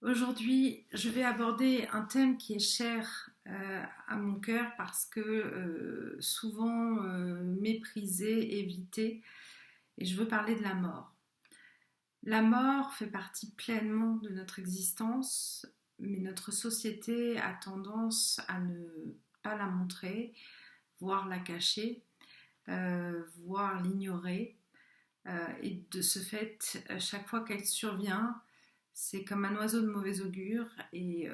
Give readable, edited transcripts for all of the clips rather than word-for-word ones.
Aujourd'hui, je vais aborder un thème qui est cher à mon cœur parce que souvent méprisé, évité, et je veux parler de la mort. La mort fait partie pleinement de notre existence, mais notre société a tendance à ne pas la montrer, voire la cacher, voire l'ignorer. Et de ce fait, à chaque fois qu'elle survient, c'est comme un oiseau de mauvais augure et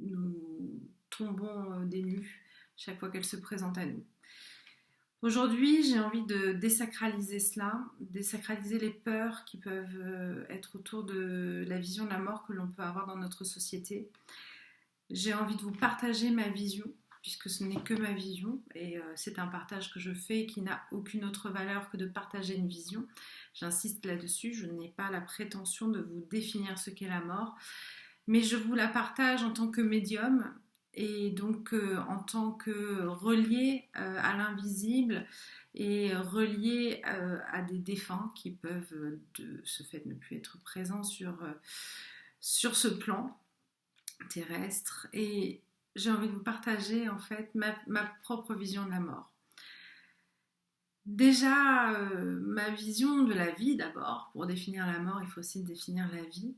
nous tombons des nues chaque fois qu'elle se présente à nous. Aujourd'hui, j'ai envie de désacraliser cela, désacraliser les peurs qui peuvent être autour de la vision de la mort que l'on peut avoir dans notre société. J'ai envie de vous partager ma vision, puisque ce n'est que ma vision, et c'est un partage que je fais et qui n'a aucune autre valeur que de partager une vision. J'insiste là-dessus, je n'ai pas la prétention de vous définir ce qu'est la mort, mais je vous la partage en tant que médium, et donc en tant que relié à l'invisible et relié à des défunts qui peuvent de ce fait ne plus être présents sur ce plan terrestre. Et j'ai envie de vous partager en fait ma propre vision de la mort. Déjà, ma vision de la vie d'abord. Pour définir la mort, il faut aussi définir la vie.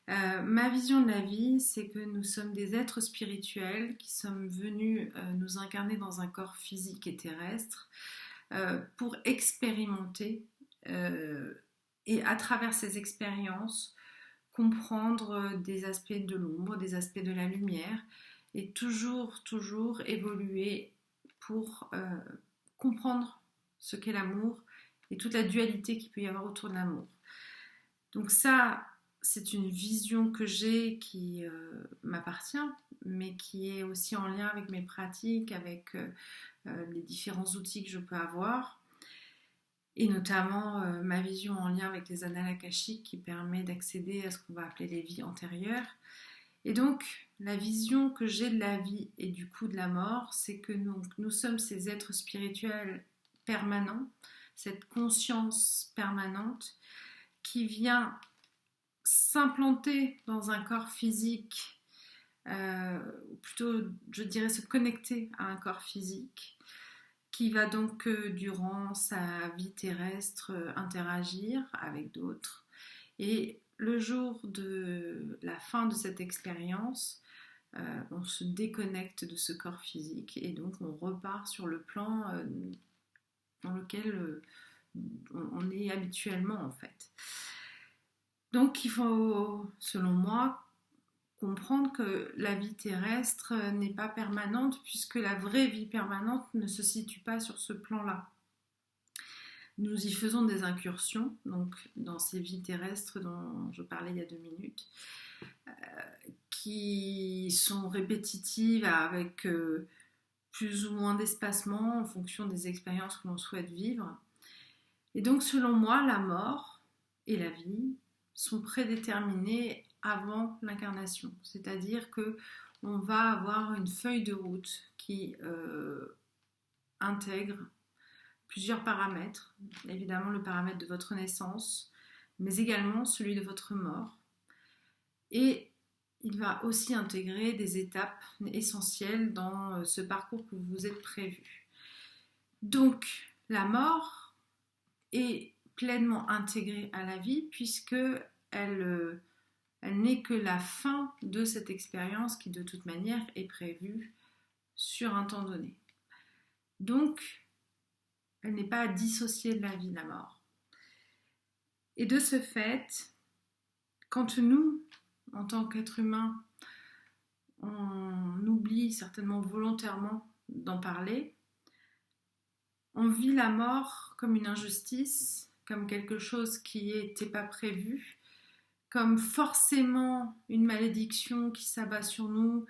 Ma vision de la vie, c'est que nous sommes des êtres spirituels qui sommes venus nous incarner dans un corps physique et terrestre pour expérimenter et à travers ces expériences comprendre des aspects de l'ombre, des aspects de la lumière et toujours évoluer pour comprendre ce qu'est l'amour et toute la dualité qu'il peut y avoir autour de l'amour. Donc ça, c'est une vision que j'ai qui m'appartient, mais qui est aussi en lien avec mes pratiques, avec les différents outils que je peux avoir, et notamment ma vision en lien avec les annales akashiques qui permet d'accéder à ce qu'on va appeler les vies antérieures. Et donc, la vision que j'ai de la vie et du coup de la mort, c'est que nous sommes ces êtres spirituels permanents, cette conscience permanente qui vient s'implanter dans un corps physique, ou plutôt je dirais se connecter à un corps physique, qui va donc durant sa vie terrestre interagir avec d'autres. Et le jour de la fin de cette expérience, on se déconnecte de ce corps physique et donc on repart sur le plan dans lequel on est habituellement en fait. Donc il faut, selon moi, comprendre que la vie terrestre n'est pas permanente puisque la vraie vie permanente ne se situe pas sur ce plan-là. Nous y faisons des incursions, donc dans ces vies terrestres dont je parlais il y a 2 minutes, qui sont répétitives avec plus ou moins d'espacement en fonction des expériences que l'on souhaite vivre. Et donc selon moi, la mort et la vie sont prédéterminées avant l'incarnation. C'est-à-dire qu'on va avoir une feuille de route qui intègre plusieurs paramètres. Évidemment, le paramètre de votre naissance, mais également celui de votre mort. Et il va aussi intégrer des étapes essentielles dans ce parcours que vous vous êtes prévu. Donc, la mort est pleinement intégrée à la vie puisque elle n'est que la fin de cette expérience qui de toute manière est prévue sur un temps donné. Donc, elle n'est pas à dissocier de la vie, la mort. Et de ce fait, quand nous, en tant qu'êtres humains, on oublie certainement volontairement d'en parler, on vit la mort comme une injustice, comme quelque chose qui n'était pas prévu, comme forcément une malédiction qui s'abat sur nous,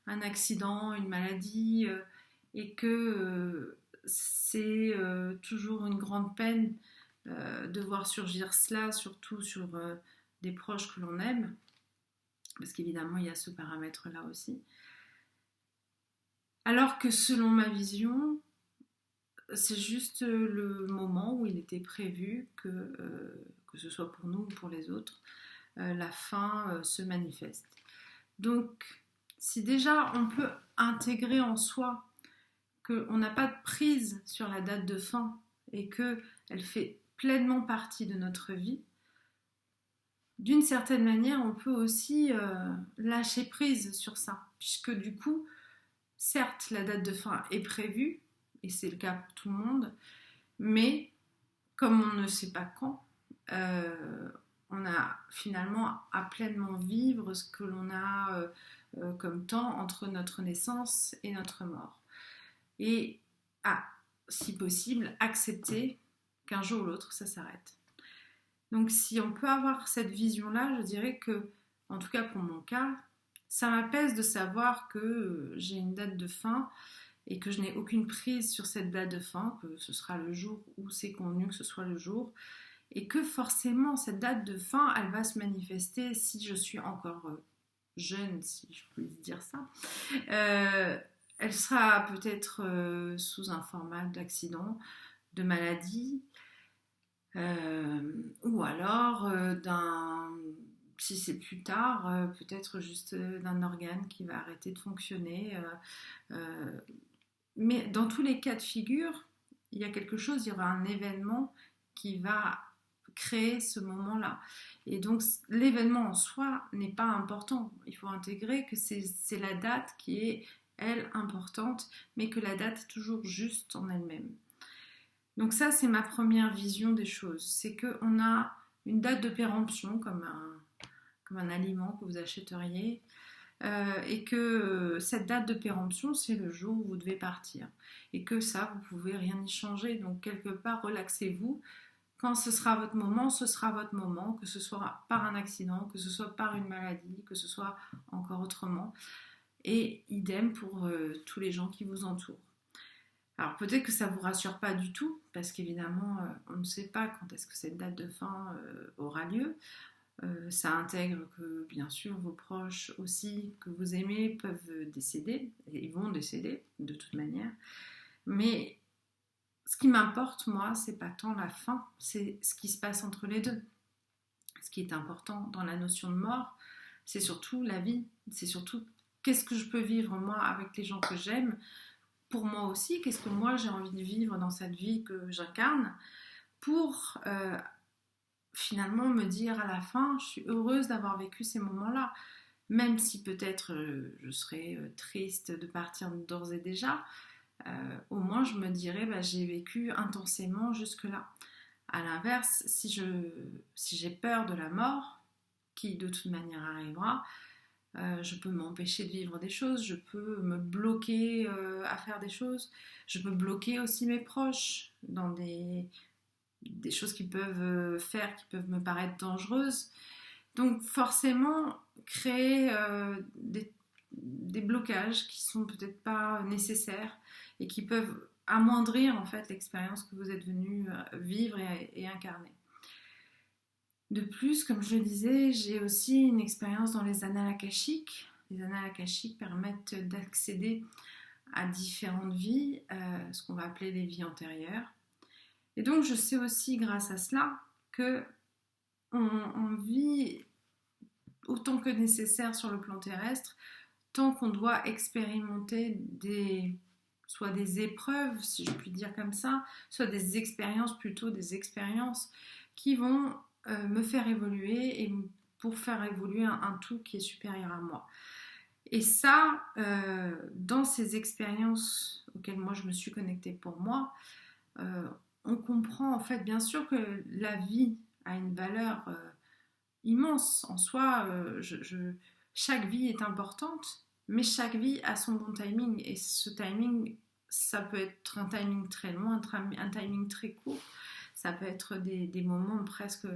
un accident, une maladie, et que c'est toujours une grande peine de voir surgir cela, surtout sur des proches que l'on aime, parce qu'évidemment il y a ce paramètre-là aussi. Alors que selon ma vision, c'est juste le moment où il était prévu que ce soit pour nous ou pour les autres, la fin se manifeste. Donc, si déjà on peut intégrer en soi qu'on n'a pas de prise sur la date de fin et qu'elle fait pleinement partie de notre vie, d'une certaine manière, on peut aussi lâcher prise sur ça, puisque du coup, certes, la date de fin est prévue, et c'est le cas pour tout le monde, mais comme on ne sait pas quand, on a finalement à pleinement vivre ce que l'on a comme temps entre notre naissance et notre mort. Et si possible, accepter qu'un jour ou l'autre, ça s'arrête. Donc si on peut avoir cette vision-là, je dirais que, en tout cas pour mon cas, ça m'apaise de savoir que j'ai une date de fin et que je n'ai aucune prise sur cette date de fin, que ce sera le jour où c'est convenu que ce soit le jour, et que forcément cette date de fin, elle va se manifester si je suis encore jeune, si je puis dire ça. Elle sera peut-être sous un format d'accident, de maladie, ou alors si c'est plus tard, peut-être juste d'un organe qui va arrêter de fonctionner. Mais dans tous les cas de figure, il y a quelque chose, il y aura un événement qui va créer ce moment-là. Et donc l'événement en soi n'est pas important. Il faut intégrer que c'est la date qui est, elle, importante, mais que la date est toujours juste en elle-même. Donc ça, c'est ma première vision des choses. C'est qu'on a une date de péremption comme un aliment que vous achèteriez et que cette date de péremption, c'est le jour où vous devez partir. Et que ça, vous pouvez rien y changer. Donc quelque part, relaxez-vous. Quand ce sera votre moment, ce sera votre moment, que ce soit par un accident, que ce soit par une maladie, que ce soit encore autrement. Et idem pour tous les gens qui vous entourent. Alors peut-être que ça ne vous rassure pas du tout, parce qu'évidemment, on ne sait pas quand est-ce que cette date de fin aura lieu. Ça intègre que, bien sûr, vos proches aussi, que vous aimez, peuvent décéder, et ils vont décéder de toute manière. Mais ce qui m'importe, moi, c'est pas tant la fin, c'est ce qui se passe entre les deux. Ce qui est important dans la notion de mort, c'est surtout la vie, c'est surtout qu'est-ce que je peux vivre, moi, avec les gens que j'aime, pour moi aussi, qu'est-ce que moi j'ai envie de vivre dans cette vie que j'incarne pour finalement me dire à la fin, je suis heureuse d'avoir vécu ces moments-là, même si peut-être je serais triste de partir d'ores et déjà, au moins je me dirais j'ai vécu intensément jusque-là. À l'inverse, si j'ai peur de la mort, qui de toute manière arrivera, je peux m'empêcher de vivre des choses, je peux me bloquer à faire des choses, je peux bloquer aussi mes proches dans des choses qu'ils peuvent faire, qui peuvent me paraître dangereuses. Donc forcément, créer des blocages qui sont peut-être pas nécessaires et qui peuvent amoindrir en fait l'expérience que vous êtes venu vivre et incarner. De plus, comme je le disais, j'ai aussi une expérience dans les annales akashiques. Les annales akashiques permettent d'accéder à différentes vies, ce qu'on va appeler les vies antérieures. Et donc, je sais aussi, grâce à cela, que on vit autant que nécessaire sur le plan terrestre, tant qu'on doit expérimenter soit des épreuves, si je puis dire comme ça, soit des expériences qui vont me faire évoluer et pour faire évoluer un tout qui est supérieur à moi. Et ça, dans ces expériences auxquelles moi je me suis connectée pour moi, on comprend en fait bien sûr que la vie a une valeur immense en soi. Chaque vie est importante, mais chaque vie a son bon timing. Et ce timing, ça peut être un timing très long, un timing très court. Ça peut être des moments presque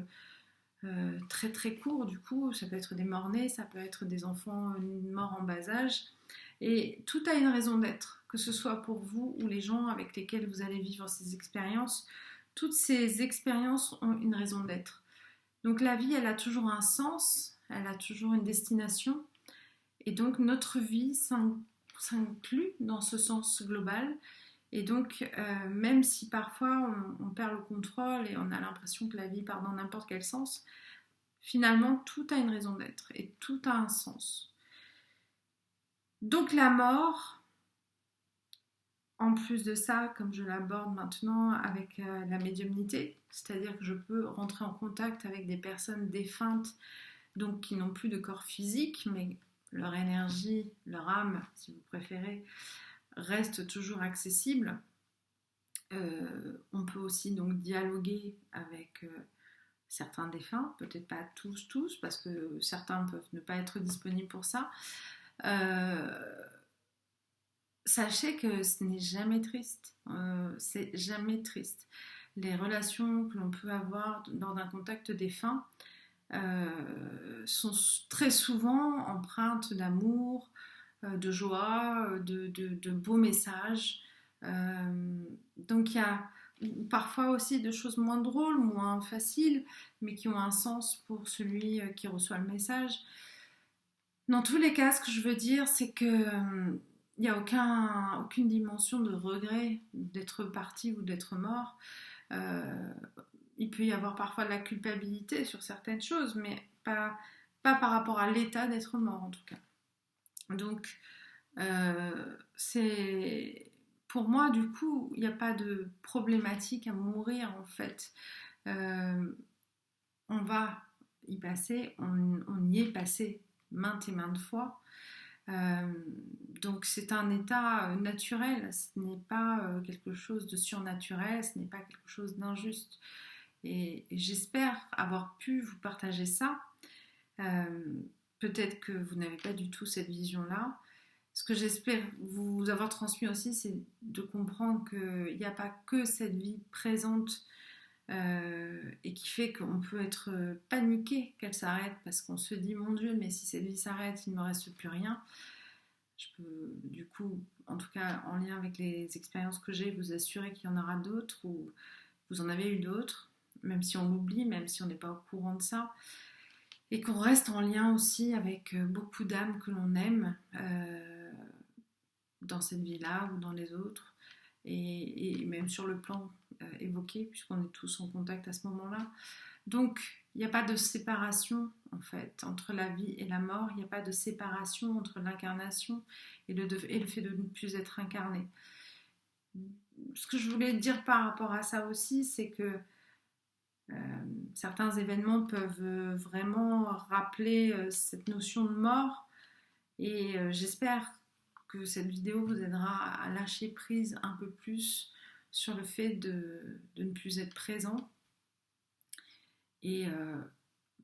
très très courts du coup. Ça peut être des morts-nés, ça peut être des enfants morts en bas âge. Et tout a une raison d'être, que ce soit pour vous ou les gens avec lesquels vous allez vivre ces expériences. Toutes ces expériences ont une raison d'être. Donc la vie, elle a toujours un sens, elle a toujours une destination. Et donc notre vie s'inclut dans ce sens global. Et donc, même si parfois on perd le contrôle et on a l'impression que la vie part dans n'importe quel sens, finalement, tout a une raison d'être et tout a un sens. Donc la mort, en plus de ça, comme je l'aborde maintenant avec la médiumnité, c'est-à-dire que je peux rentrer en contact avec des personnes défuntes, donc qui n'ont plus de corps physique, mais leur énergie, leur âme, si vous préférez, reste toujours accessible. On peut aussi donc dialoguer avec certains défunts, peut-être pas tous, parce que certains peuvent ne pas être disponibles pour ça. Sachez que ce n'est jamais triste. C'est jamais triste. Les relations que l'on peut avoir lors d'un contact défunt sont très souvent empreintes d'amour, de joie, de beaux messages. Donc il y a parfois aussi de choses moins drôles, moins faciles, mais qui ont un sens pour celui qui reçoit le message. Dans tous les cas, ce que je veux dire, c'est que il n'y a aucune dimension de regret d'être parti ou d'être mort. Il peut y avoir parfois de la culpabilité sur certaines choses, mais pas par rapport à l'état d'être mort en tout cas. Donc, c'est pour moi, du coup, il n'y a pas de problématique à mourir en fait. On va y passer, on y est passé maintes et maintes fois. Donc c'est un état naturel, ce n'est pas quelque chose de surnaturel, ce n'est pas quelque chose d'injuste. Et j'espère avoir pu vous partager ça. Peut-être que vous n'avez pas du tout cette vision-là. Ce que j'espère vous avoir transmis aussi, c'est de comprendre qu'il n'y a pas que cette vie présente et qui fait qu'on peut être paniqué qu'elle s'arrête parce qu'on se dit mon Dieu, mais si cette vie s'arrête, il ne me reste plus rien. Je peux du coup, en tout cas en lien avec les expériences que j'ai, vous assurer qu'il y en aura d'autres ou vous en avez eu d'autres, même si on l'oublie, même si on n'est pas au courant de ça. Et qu'on reste en lien aussi avec beaucoup d'âmes que l'on aime dans cette vie-là ou dans les autres. Et même sur le plan évoqué, puisqu'on est tous en contact à ce moment-là. Donc, il n'y a pas de séparation, en fait, entre la vie et la mort. Il n'y a pas de séparation entre l'incarnation et le fait de ne plus être incarné. Ce que je voulais dire par rapport à ça aussi, c'est que certains événements peuvent vraiment rappeler cette notion de mort. Et j'espère que cette vidéo vous aidera à lâcher prise un peu plus sur le fait de ne plus être présent. Et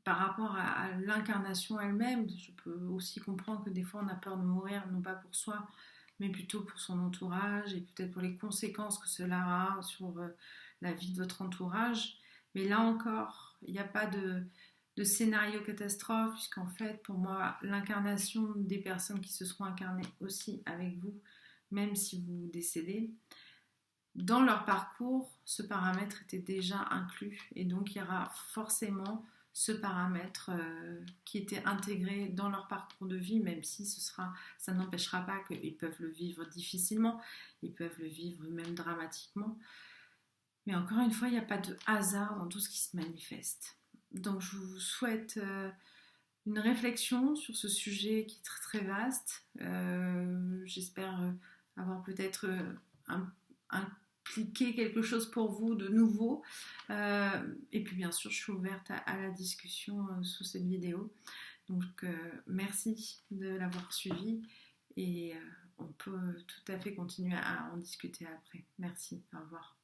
par rapport à l'incarnation elle-même, je peux aussi comprendre que des fois on a peur de mourir, non pas pour soi, mais plutôt pour son entourage et peut-être pour les conséquences que cela a sur la vie de votre entourage. Mais là encore, il n'y a pas de scénario catastrophe, puisqu'en fait, pour moi, l'incarnation des personnes qui se seront incarnées aussi avec vous, même si vous décédez, dans leur parcours, ce paramètre était déjà inclus. Et donc, il y aura forcément ce paramètre qui était intégré dans leur parcours de vie, même si ça n'empêchera pas qu'ils peuvent le vivre difficilement, ils peuvent le vivre même dramatiquement. Mais encore une fois, il n'y a pas de hasard dans tout ce qui se manifeste. Donc je vous souhaite une réflexion sur ce sujet qui est très très vaste. J'espère avoir peut-être impliqué quelque chose pour vous de nouveau. Et puis bien sûr, je suis ouverte à la discussion sous cette vidéo. Donc merci de l'avoir suivi et on peut tout à fait continuer à en discuter après. Merci, au revoir.